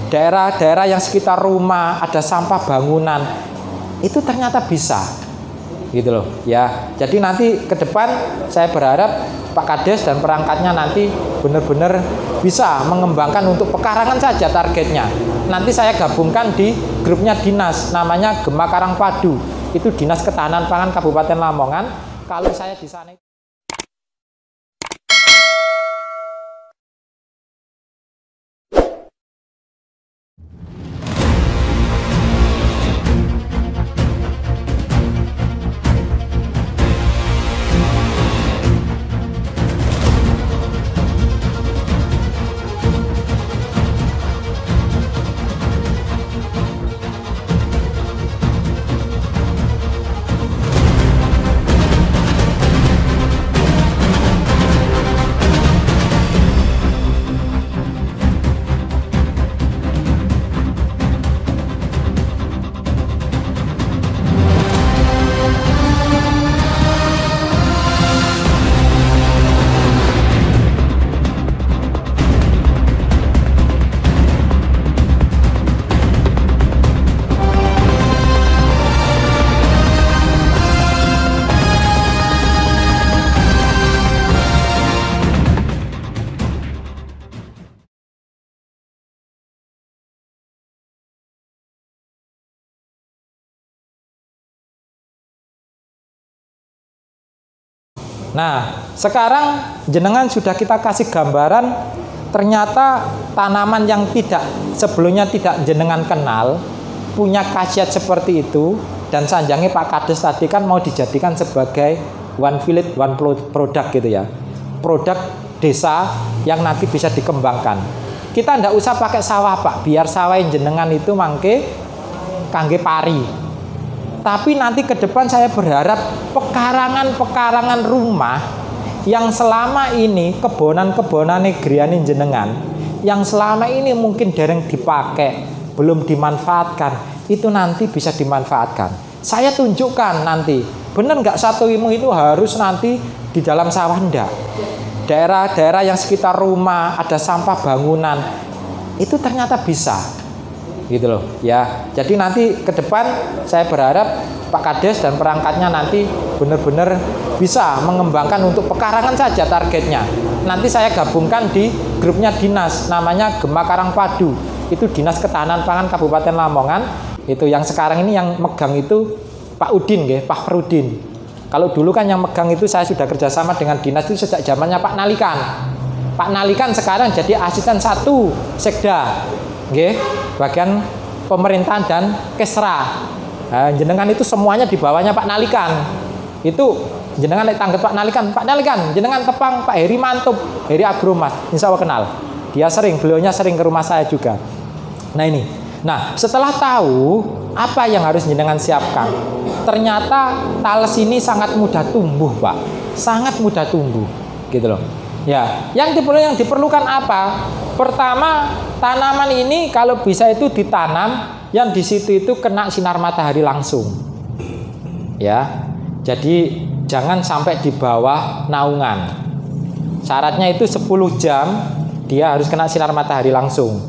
daerah-daerah yang sekitar rumah ada sampah bangunan, itu ternyata bisa, gitu loh ya. Jadi nanti ke depan saya berharap Pak Kades dan perangkatnya nanti benar-benar bisa mengembangkan untuk pekarangan saja targetnya. Nanti saya gabungkan di grupnya dinas, namanya Gema Karangpadu. Itu Dinas Ketahanan Pangan Kabupaten Lamongan. Kalau saya di sana Nah, sekarang jenengan sudah kita kasih gambaran, ternyata tanaman yang sebelumnya tidak jenengan kenal punya khasiat seperti itu, dan sanjangnya Pak Kades tadi kan mau dijadikan sebagai one village one product gitu ya, produk desa yang nanti bisa dikembangkan. Kita ndak usah pakai sawah Pak, biar sawah yang jenengan itu mangke kangge pari. Tapi nanti ke depan saya berharap pekarangan-pekarangan rumah yang selama ini kebonan-kebonan negerianin jenengan, yang selama ini mungkin dereng dipakai, belum dimanfaatkan, itu nanti bisa dimanfaatkan. Saya tunjukkan nanti, bener nggak satu ilmu itu harus nanti di dalam sawah, ndak. Daerah-daerah yang sekitar rumah ada sampah bangunan, itu ternyata bisa. Gitu loh ya. Jadi nanti ke depan saya berharap Pak Kades dan perangkatnya nanti benar-benar bisa mengembangkan untuk pekarangan saja targetnya. Nanti saya gabungkan di grupnya dinas, namanya Gema Karangpadu. Itu Dinas Ketahanan Pangan Kabupaten Lamongan. Itu yang sekarang ini yang megang itu Pak Udin, Pak Perudin. Kalau dulu kan yang megang itu saya sudah kerjasama dengan dinas itu sejak zamannya Pak Nalikan. Pak Nalikan sekarang jadi asisten 1 Sekda. Bagian pemerintahan dan Kesra. Nah, jenengan itu semuanya di bawahnya Pak Nalikan. Itu jenengan tanggap Pak Nalikan, jenengan tepang Pak Heri Mantub, Heri Agromas, insya Allah kenal. Beliaunya sering ke rumah saya juga. Nah ini. Nah, setelah tahu apa yang harus jenengan siapkan, ternyata tales ini sangat mudah tumbuh, Pak. Sangat mudah tumbuh, gitu loh. Ya, yang diperlukan apa? Pertama, tanaman ini kalau bisa itu ditanam yang di situ itu kena sinar matahari langsung. Ya. Jadi jangan sampai di bawah naungan. Syaratnya itu 10 jam dia harus kena sinar matahari langsung.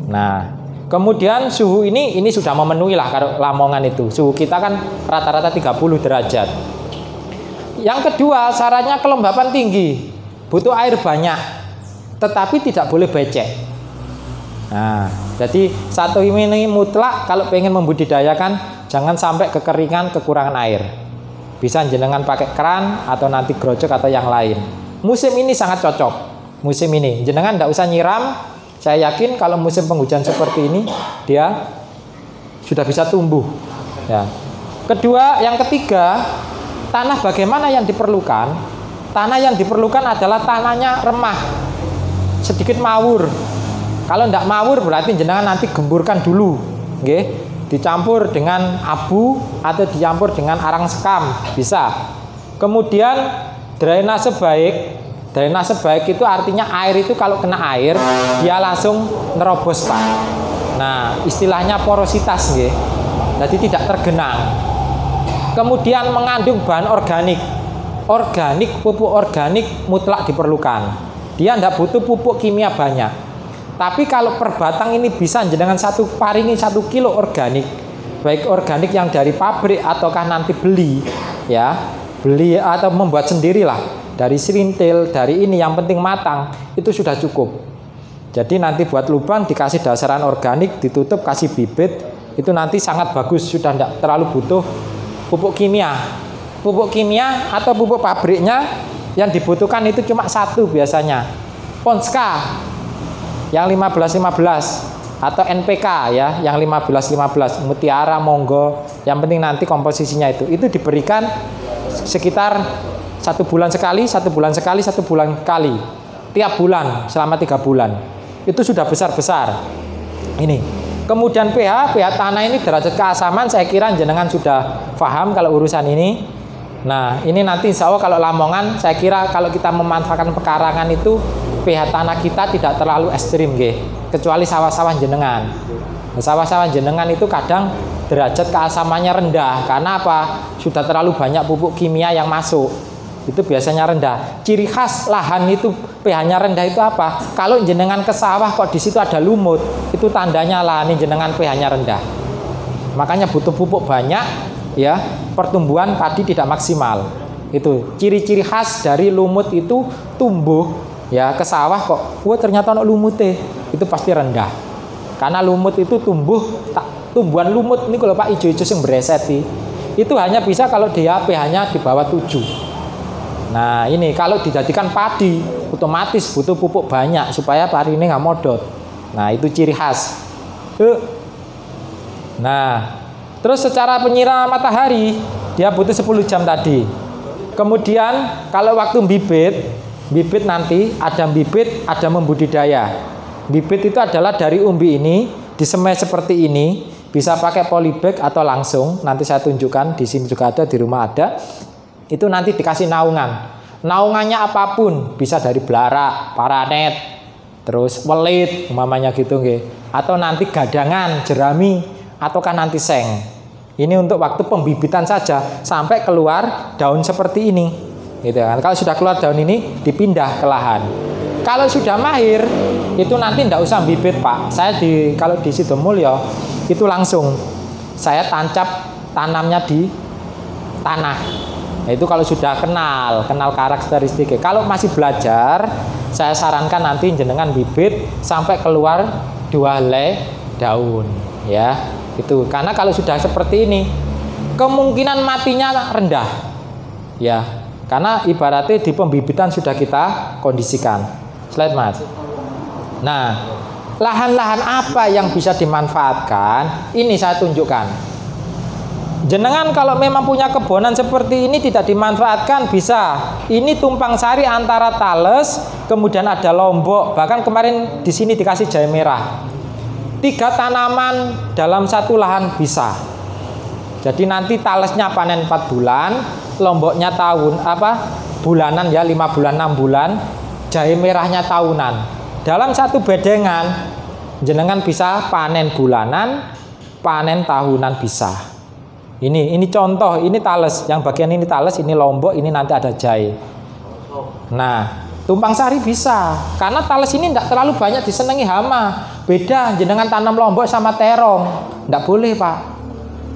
Nah, kemudian suhu ini sudah memenuhi lah kalau Lamongan itu. Suhu kita kan rata-rata 30 derajat. Yang kedua, syaratnya kelembapan tinggi. Butuh air banyak, tetapi tidak boleh becek. Nah, jadi satu ini mutlak kalau pengen membudidayakan jangan sampai kekeringan, kekurangan air. Bisa jenengan pakai keran atau nanti grojok atau yang lain. Musim ini sangat cocok. Musim ini jenengan tidak usah nyiram. Saya yakin kalau musim penghujan seperti ini dia sudah bisa tumbuh. Ya. Kedua, yang ketiga, tanah bagaimana yang diperlukan? Tanah yang diperlukan adalah tanahnya remah, sedikit mawur. Kalau tidak mawur berarti jenengan nanti gemburkan dulu, dicampur dengan abu atau dicampur dengan arang sekam, bisa. Kemudian drainase baik itu artinya air itu kalau kena air dia langsung nerobos, Pak. Nah, istilahnya porositas, jadi tidak tergenang. Kemudian mengandung bahan pupuk organik mutlak diperlukan. Dia tidak butuh pupuk kimia banyak. Tapi kalau per batang ini bisa jenengan satu paringi 1 kilo organik, baik organik yang dari pabrik ataukah nanti beli, ya, beli atau membuat sendirilah dari serintil, dari ini yang penting matang, itu sudah cukup. Jadi nanti buat lubang dikasih dasaran organik, ditutup kasih bibit, itu nanti sangat bagus, sudah tidak terlalu butuh pupuk kimia. Pupuk kimia atau pupuk pabriknya yang dibutuhkan itu cuma satu biasanya, Ponska yang 15-15 atau NPK ya, yang 15-15, Mutiara, Monggo, yang penting nanti komposisinya itu diberikan sekitar 1 bulan sekali, 1 bulan sekali, 1 bulan sekali, tiap bulan selama 3 bulan, itu sudah besar-besar. Ini kemudian pH tanah ini derajat keasaman, saya kira jenengan sudah paham kalau urusan ini. Nah ini nanti insya Allah kalau Lamongan, saya kira kalau kita memanfaatkan pekarangan itu pH tanah kita tidak terlalu ekstrim, kecuali sawah-sawah jenengan. Sawah-sawah jenengan itu kadang derajat keasamannya rendah, karena apa? Sudah terlalu banyak pupuk kimia yang masuk, itu biasanya rendah. Ciri khas lahan itu pH-nya rendah itu apa? Kalau jenengan ke sawah kok di situ ada lumut, itu tandanya lahan jenengan pH-nya rendah. Makanya butuh pupuk banyak, ya, pertumbuhan padi tidak maksimal. Itu ciri-ciri khas dari lumut itu tumbuh. Ya ke sawah kok, wah ternyata ada lumutnya, itu pasti rendah. Karena lumut itu tumbuhan lumut ini kalau Pak ijo-ijo yang bereseti, itu hanya bisa kalau dia pH-nya di bawah 7. Nah ini kalau dijadikan padi, otomatis butuh pupuk banyak supaya padi ini nggak modot. Nah itu ciri khas. Nah terus secara penyiraman matahari, dia butuh 10 jam tadi. Kemudian kalau waktu bibit nanti ada bibit, ada membudidaya. Bibit itu adalah dari umbi ini disemai seperti ini, bisa pakai polybag atau langsung. Nanti saya tunjukkan, di sini juga ada, di rumah ada. Itu nanti dikasih naungan. Naungannya apapun, bisa dari belarak, paranet, terus welit, umpamanya gitu, atau nanti gadangan, jerami, ataukah nanti seng. Ini untuk waktu pembibitan saja sampai keluar daun seperti ini. Gitu kan. Kalau sudah keluar daun ini dipindah ke lahan. Kalau sudah mahir itu nanti tidak usah bibit Pak. Saya kalau di Sidomulyo itu langsung saya tancap tanamnya di tanah. Nah, itu kalau sudah kenal karakteristiknya. Kalau masih belajar, saya sarankan nanti jenengan bibit sampai keluar 2 helai daun, ya. Itu karena kalau sudah seperti ini kemungkinan matinya rendah, ya. Karena ibaratnya di pembibitan sudah kita kondisikan. Slide Mas. Nah, lahan-lahan apa yang bisa dimanfaatkan? Ini saya tunjukkan. Jenengan kalau memang punya kebonan seperti ini tidak dimanfaatkan bisa. Ini tumpang sari antara tales, kemudian ada lombok. Bahkan kemarin di sini dikasih jahe merah. 3 tanaman dalam satu lahan bisa. Jadi nanti talesnya panen 4 bulan, lomboknya bulanan ya, 5 bulan 6 bulan, jahe merahnya tahunan. Dalam satu bedengan jenengan bisa panen bulanan, panen tahunan bisa. Ini contoh, ini tales, yang bagian ini tales, ini lombok, ini nanti ada jahe. Nah, tumpang sari bisa, karena tales ini tidak terlalu banyak disenangi hama. Beda jenengan tanam lombok sama terong, tidak boleh Pak.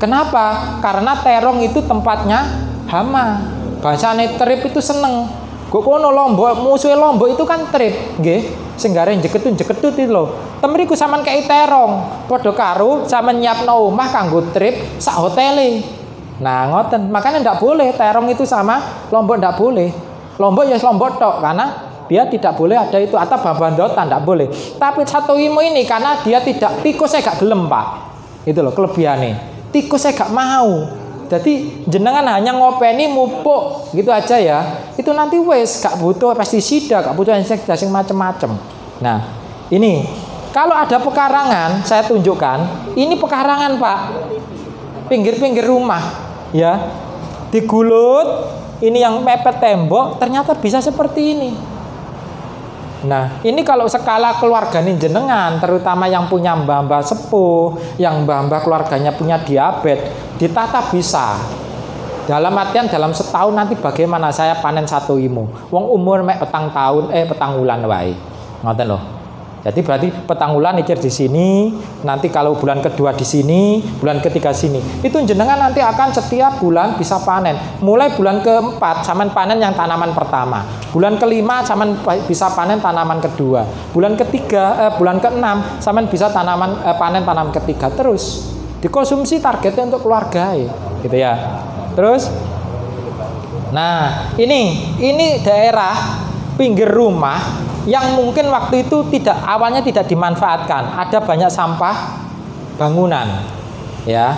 Kenapa? Karena terong itu tempatnya hama. Bahasane trip itu seneng. Kok kono lombok, musuhe lombok itu kan trip, nggih. Sing gare jeketut itu lho. Temriku sampean kei terong, padha karo sampean nyiapno omah kanggo trip sak hotele. Nah, ngoten. Makanya ndak boleh terong itu sama lombok, ndak boleh. Lombok ya lombok tok karena dia tidak boleh ada itu atau babandotan ndak boleh. Tapi satu imo ini karena dia tidak, tikus saya gak gelem, Pak. Itu loh kelebihannya. Tikus saya gak mau. Jadi jenengan hanya ngopeni mupuk gitu aja ya. Itu nanti wes gak butuh pestisida, gak butuh insektisida sing macem-macem. Nah, ini kalau ada pekarangan saya tunjukkan. Ini pekarangan, Pak. Pinggir-pinggir rumah ya. Digulut, ini yang mepet tembok ternyata bisa seperti ini. Nah, ini kalau skala keluarga jenengan, terutama yang punya mbah-mbah sepuh, yang mbah-mbah keluarganya punya diabetes, ditata bisa. Dalam artian dalam setahun nanti bagaimana saya panen 1 imo. Wong umur mek petang wulan wae. Ngoten loh. Jadi berarti petang wulan icir di sini, nanti kalau bulan kedua di sini, bulan ketiga sini. Itu jenengan nanti akan setiap bulan bisa panen. Mulai bulan keempat sampean panen yang tanaman pertama. Bulan kelima sampean bisa panen tanaman kedua. Bulan ketiga, bulan keenam sampean bisa panen tanaman ketiga. Terus dikonsumsi targetnya untuk keluarga ya, gitu ya. Terus, nah ini daerah pinggir rumah yang mungkin waktu itu awalnya tidak dimanfaatkan, ada banyak sampah bangunan, ya.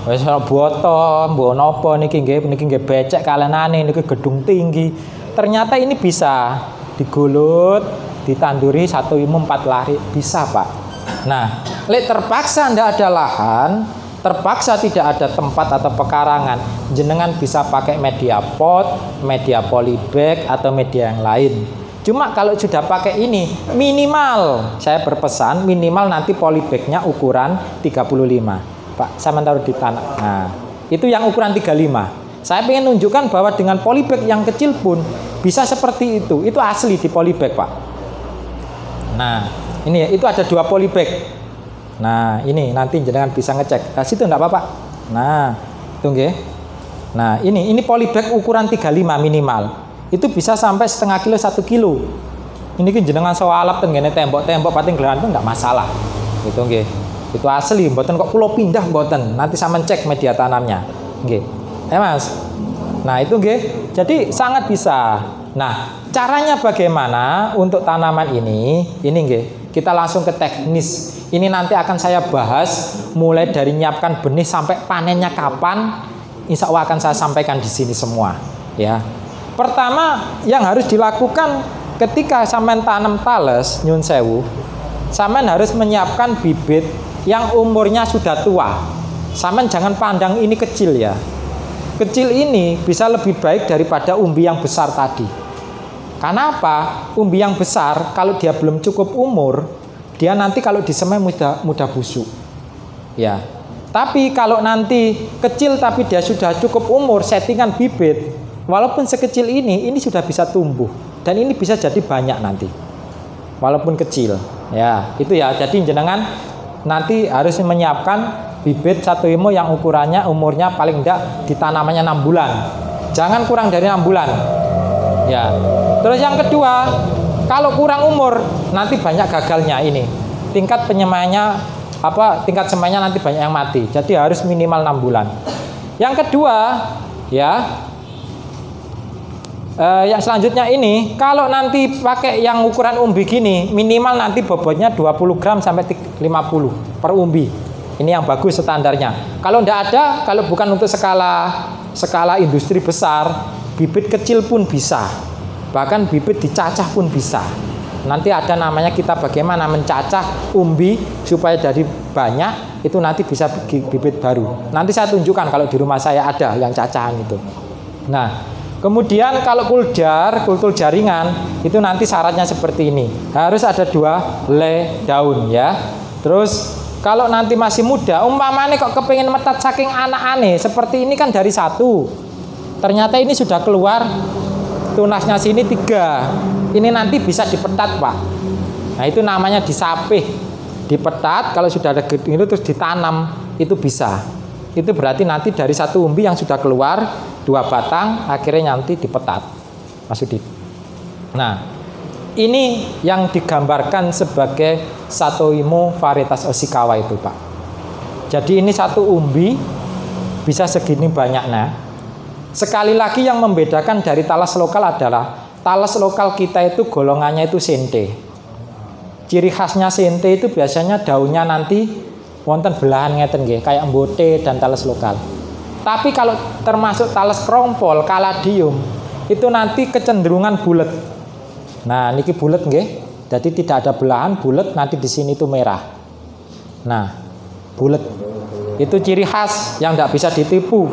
Wis boto, mbok napa niki nggih becek kalenane niki gedung tinggi. Ternyata ini bisa digolut, ditanduri 1 IMU 4 lari, bisa Pak. Nah, lek terpaksa ndak ada lahan, terpaksa tidak ada tempat atau pekarangan, jenengan bisa pakai media pot, media polybag atau media yang lain. Cuma kalau sudah pakai ini minimal, saya berpesan minimal nanti polybagnya ukuran 35. Pak, saya taruh di tanah. Nah, itu yang ukuran 35. Saya ingin menunjukkan bahwa dengan polybag yang kecil pun bisa seperti itu. Itu asli di polybag, Pak. Nah, ini itu ada 2 polybag. Nah, ini nanti jenengan bisa ngecek. Nah, situ enggak apa-apa. Nah, itu nggih. Nah, ini polybag ukuran 35 minimal. Itu bisa sampai setengah kilo 1 kilo. Ini kan jenengan sewalap tenggene tembok pating gelantung enggak masalah. Gitu nggih. Itu asli, mboten kok kula pindah mboten. Nanti sampean cek media tanamnya. Nggih. Mas. Nah, itu nggih. Jadi sangat bisa. Nah, caranya bagaimana untuk tanaman ini? Ini nggih. Kita langsung ke teknis. Ini nanti akan saya bahas mulai dari nyiapkan benih sampai panennya kapan. Insya Allah akan saya sampaikan di sini semua, ya. Pertama yang harus dilakukan ketika sampean tanam tales nyun sewu, sampean harus menyiapkan bibit yang umurnya sudah tua. Sampean jangan pandang ini kecil ya. Kecil ini bisa lebih baik daripada umbi yang besar tadi. Karena apa? Umbi yang besar kalau dia belum cukup umur, dia nanti kalau disemai mudah busuk. Ya. Tapi kalau nanti kecil tapi dia sudah cukup umur, settingan bibit, walaupun sekecil ini sudah bisa tumbuh dan ini bisa jadi banyak nanti. Walaupun kecil. Ya, itu ya. Jadi jenengan nanti harus menyiapkan bibit 1 IMU yang umurnya paling enggak di tanamannya 6 bulan. Jangan kurang dari 6 bulan. Ya. Terus yang kedua, kalau kurang umur nanti banyak gagalnya ini. Tingkat penyemaiannya tingkat semainya nanti banyak yang mati. Jadi harus minimal 6 bulan. Yang kedua, ya. Yang selanjutnya ini, kalau nanti pakai yang ukuran umbi gini, minimal nanti bobotnya 20 gram sampai 50 per umbi. Ini yang bagus standarnya. Kalau tidak ada, kalau bukan untuk skala industri besar, bibit kecil pun bisa. Bahkan bibit dicacah pun bisa. Nanti ada namanya kita bagaimana mencacah umbi supaya jadi banyak, itu nanti bisa bibit baru. Nanti saya tunjukkan kalau di rumah saya ada yang cacahan itu. Nah, kemudian kalau kultur jaringan, itu nanti syaratnya seperti ini. Harus ada 2 helai daun ya. Terus kalau nanti masih muda, umpamanya kok kepingin metat saking anak-aneh, seperti ini kan dari 1. Ternyata ini sudah keluar tunasnya sini 3. Ini nanti bisa dipetat, Pak. Nah, itu namanya disapih. Dipetat, kalau sudah ada gedung itu terus ditanam, itu bisa. Itu berarti nanti dari 1 umbi yang sudah keluar 2 batang, akhirnya nanti dipetat. Maksudnya. Nah, ini yang digambarkan sebagai 1 IMU varietas Oshikawa itu, Pak. Jadi ini 1 umbi bisa segini banyaknya. Sekali lagi yang membedakan dari talas lokal adalah talas lokal kita itu golongannya itu sente. Ciri khasnya sente itu biasanya daunnya nanti wonten belahan ngeten nggih, kayak mbote dan talas lokal. Tapi kalau termasuk talas krompol, kaladium, itu nanti kecenderungan bulat. Nah, niki bulat nggih. Jadi tidak ada belahan, bulat, nanti di sini itu merah. Nah, bulat. Itu ciri khas yang tidak bisa ditipu.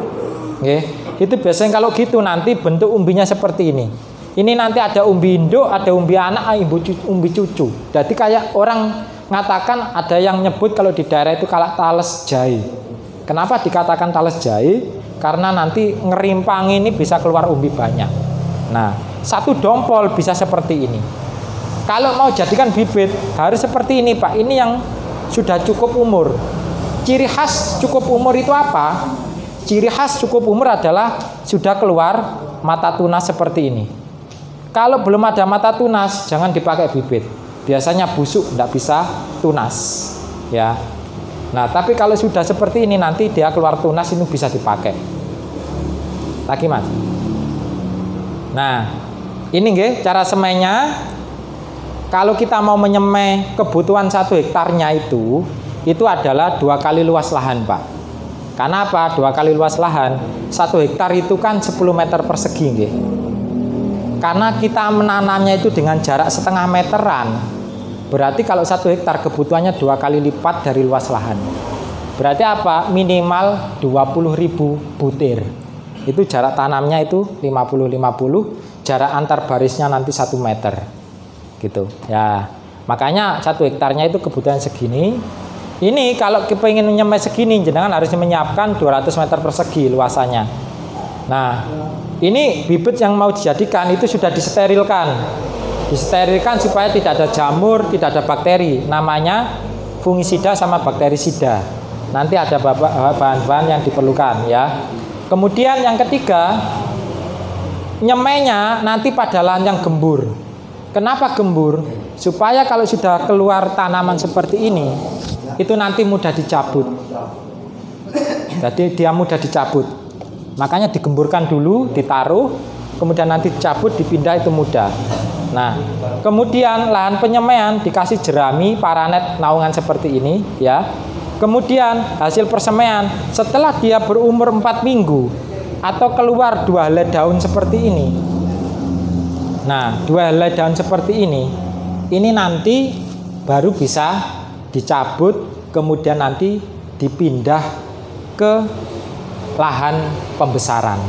Nggih. Itu biasanya kalau gitu nanti bentuk umbinya seperti ini. Ini nanti ada umbi induk, ada umbi anak, umbi cucu. Jadi kayak orang mengatakan, ada yang nyebut kalau di daerah itu kalau talas jahe. Kenapa dikatakan talas jahe? Karena nanti ngerimpang ini bisa keluar umbi banyak. Nah, 1 dompol bisa seperti ini. Kalau mau jadikan bibit harus seperti ini Pak. Ini yang sudah cukup umur. Ciri khas cukup umur itu apa? Ciri khas cukup umur adalah sudah keluar mata tunas seperti ini. Kalau belum ada mata tunas, jangan dipakai bibit. Biasanya busuk, tidak bisa tunas. Ya. Nah, tapi kalau sudah seperti ini nanti dia keluar tunas, ini bisa dipakai. Lagi Mas. Nah, ini nggih cara semainya. Kalau kita mau menyemai kebutuhan 1 hektarnya itu adalah 2 kali luas lahan Pak. Karena apa? 2 kali luas lahan, 1 hektar itu kan 10 meter persegi nggih. Karena kita menanamnya itu dengan jarak setengah meteran, berarti kalau 1 hektar kebutuhannya 2 kali lipat dari luas lahan. Berarti apa? Minimal 20.000 butir. Itu jarak tanamnya itu 50-50, jarak antar barisnya nanti 1 meter. Gitu ya, makanya 1 hektarnya itu kebutuhan segini. Ini kalau kita ingin menyemai segini, jenengan harus menyiapkan 200 meter persegi luasannya. Nah, ini bibit yang mau dijadikan itu sudah disterilkan supaya tidak ada jamur, tidak ada bakteri. Namanya fungisida sama bakterisida. Nanti ada bahan-bahan yang diperlukan ya. Kemudian yang ketiga, nyemainya nanti pada lahan yang gembur. Kenapa gembur? Supaya kalau sudah keluar tanaman seperti ini, itu nanti mudah dicabut. Jadi dia mudah dicabut. Makanya digemburkan dulu, ditaruh, kemudian nanti dicabut, dipindah itu mudah. Nah, kemudian lahan penyemaian dikasih jerami, paranet, naungan seperti ini, ya. Kemudian hasil persemaian setelah dia berumur 4 minggu atau keluar 2 helai daun seperti ini. Nah, 2 helai daun seperti ini nanti baru bisa dicabut, kemudian nanti dipindah ke lahan pembesaran.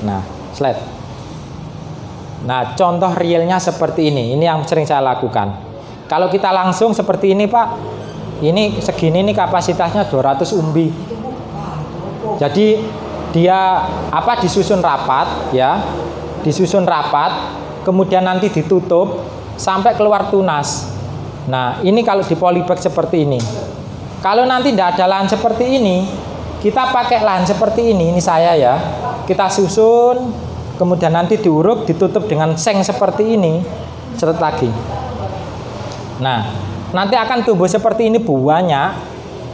Nah, slide. Nah, contoh realnya seperti ini. Ini yang sering saya lakukan. Kalau kita langsung seperti ini, Pak, ini segini nih kapasitasnya 200 umbi. Jadi dia disusun rapat, ya, disusun rapat. Kemudian nanti ditutup sampai keluar tunas. Nah, ini kalau di polybag seperti ini. Kalau nanti tidak ada lahan seperti ini, kita pakai lahan seperti ini saya ya. Kita susun, kemudian nanti diuruk, ditutup dengan seng seperti ini, seret lagi. Nah, nanti akan tumbuh seperti ini buahnya,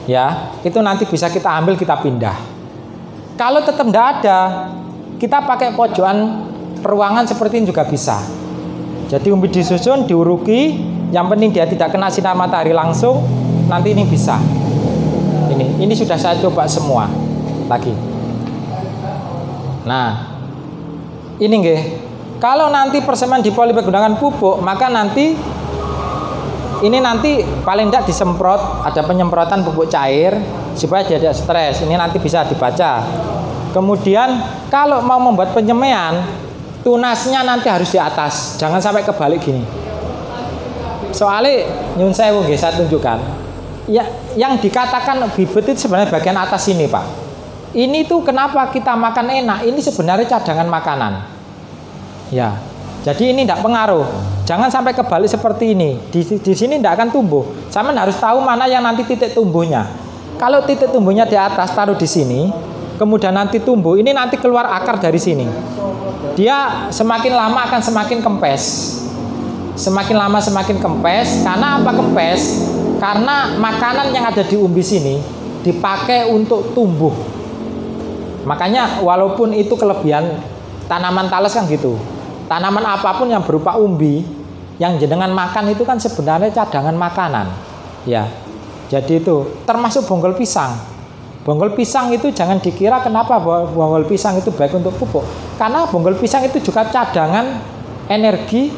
ya. Itu nanti bisa kita ambil, kita pindah. Kalau tetap tidak ada, kita pakai pojokan ruangan seperti ini juga bisa. Jadi umbi disusun, diuruki, yang penting dia tidak kena sinar matahari langsung, nanti ini bisa. Ini sudah saya coba semua. Lagi. Nah, ini nggih. Kalau nanti persemaian di polybag gunakan pupuk, maka nanti paling tidak disemprot, ada penyemprotan pupuk cair supaya dia tidak stres. Ini nanti bisa dibaca. Kemudian kalau mau membuat penyemaian, tunasnya nanti harus di atas, jangan sampai kebalik gini. Soalnya nyun sewu nggih, saya tunjukkan. Ya, yang dikatakan bibit itu sebenarnya bagian atas ini, Pak. Ini tuh kenapa kita makan enak? Ini sebenarnya cadangan makanan. Ya. Jadi ini tidak pengaruh. Jangan sampai kebalik seperti ini. Di sini tidak akan tumbuh. Sama harus tahu mana yang nanti titik tumbuhnya. Kalau titik tumbuhnya di atas, taruh di sini. Kemudian nanti tumbuh, ini nanti keluar akar dari sini. Dia semakin lama akan semakin kempes. Semakin lama semakin kempes. Karena apa kempes? Karena makanan yang ada di umbi sini dipakai untuk tumbuh. Makanya walaupun itu kelebihan tanaman talas kan gitu. Tanaman apapun yang berupa umbi yang jenengan makan itu kan sebenarnya cadangan makanan. Ya. Jadi itu termasuk bonggol pisang. Bonggol pisang itu jangan dikira kenapa bonggol pisang itu baik untuk pupuk. Karena bonggol pisang itu juga cadangan energi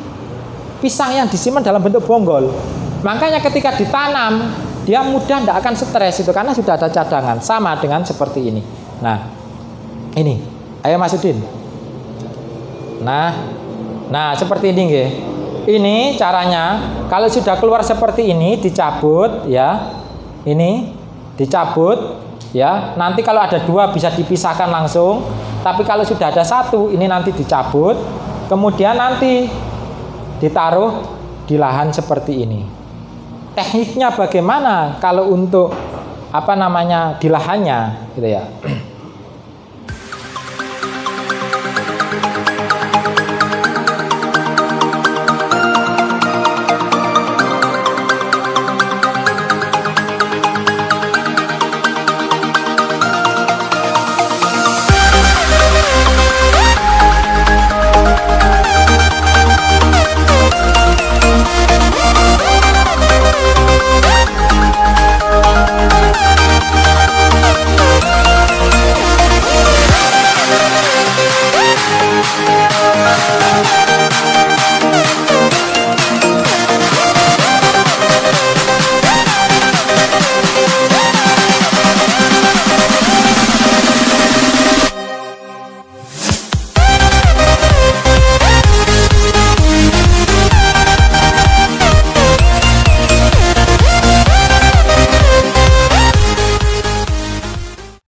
pisang yang disimpan dalam bentuk bonggol. Makanya ketika ditanam, dia mudah tidak akan stres itu karena sudah ada cadangan. Sama dengan seperti ini. Nah, ini. Ayo Mas Udin. Nah seperti ini nggih. Ini caranya. Kalau sudah keluar seperti ini dicabut ya. Ini dicabut. Ya, nanti kalau ada 2 bisa dipisahkan langsung. Tapi kalau sudah ada 1, ini nanti dicabut. Kemudian nanti ditaruh di lahan seperti ini. Tekniknya bagaimana kalau untuk di lahannya gitu ya.